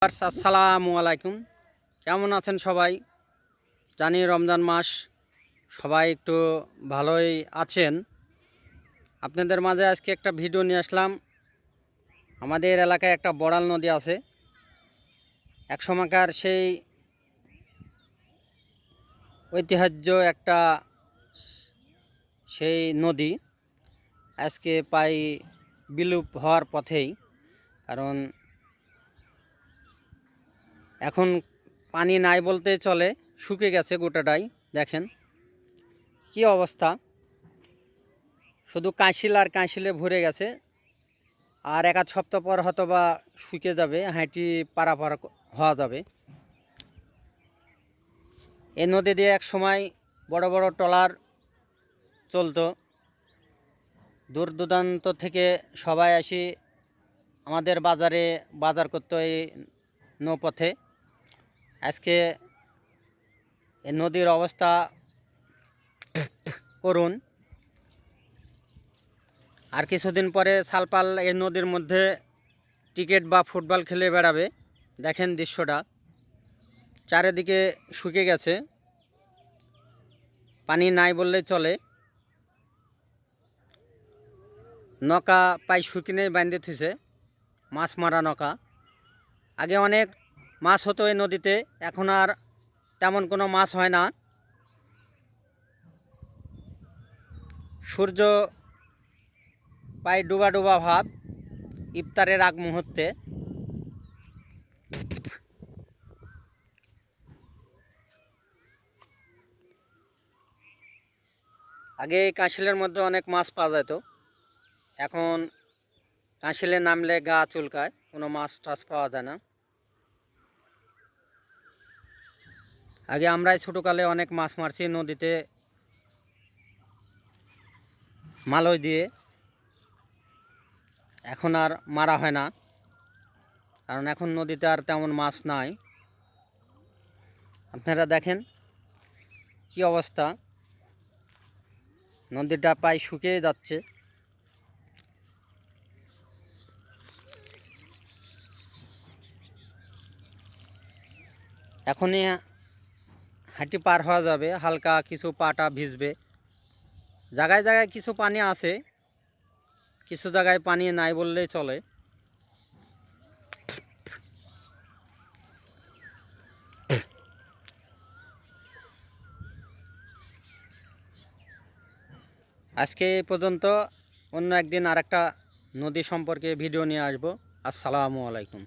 আসসালামু আলাইকুম। কেমন আছেন সবাই? জানি রমজান মাস, সবাই একটু ভালোই আছেন। আপনাদের মাঝে আজকে একটা ভিডিও নিয়ে আসলাম। আমাদের এলাকায় একটা বড়াল নদী আছে, এক সময়কার সেই ঐতিহ্য একটা সেই নদী আজকে প্রায় বিলুপ হওয়ার পথেই। কারণ এখন পানি নাই বলতে চলে, শুকে গেছে গোটাটাই। দেখেন কি অবস্থা, শুধু কাঁশিল আর কাঁশিলে ভরে গেছে। আর এক আধ সপ্তাহ পর হয়তো বা শুকে যাবে, হাঁটি পারাপার হওয়া যাবে। এই নদী দিয়ে এক সময় বড় বড় ট্রলার চলতো, দূর দূরান্ত থেকে সবাই আসি আমাদের বাজারে বাজার করতো এই নৌপথে। আজকে এই নদীর অবস্থা করুন। আর কিছুদিন পরে সালপাল এই নদীর মধ্যে ক্রিকেট বা ফুটবল খেলে বেড়াবে। দেখেন দৃশ্যটা, চারিদিকে শুকে গেছে, পানি নাই বললেই চলে। নৌকা প্রায় শুকিয়ে বাঁধে থুইছে, মাছ মারা নৌকা। আগে অনেক মাছ হতো এই নদীতে, এখন আর তেমন কোনো মাছ হয় না। সূর্য প্রায় ডুবা ডুবা ভাব, ইফতারের আগ মুহূর্তে। আগে এই কাঁশিলের মধ্যে অনেক মাছ পাওয়া যেত, এখন কাঁশিলে নামলে গা চুলকায়, কোনো মাছ টাছ পাওয়া যায় না। আগে আমরাই ছোটোকালে অনেক মাছ মারছি নদীতে মালই দিয়ে, এখন আর মারা হয় না, কারণ এখন নদীতে আর তেমন মাছ নাই। আপনারা দেখেন কি অবস্থা, নদীটা প্রায় শুকিয়ে যাচ্ছে। এখনই হাঁটি পার হওয়া যাবে, হালকা কিছু পাটা ভিজবে। জায়গায় জায়গায় কিছু পানি আছে, কিছু জায়গায় পানি নাই বললেই চলে। আজকে এই পর্যন্ত, অন্য একদিন আরেকটা নদী সম্পর্কে ভিডিও নিয়ে আসবো। আসসালামু আলাইকুম।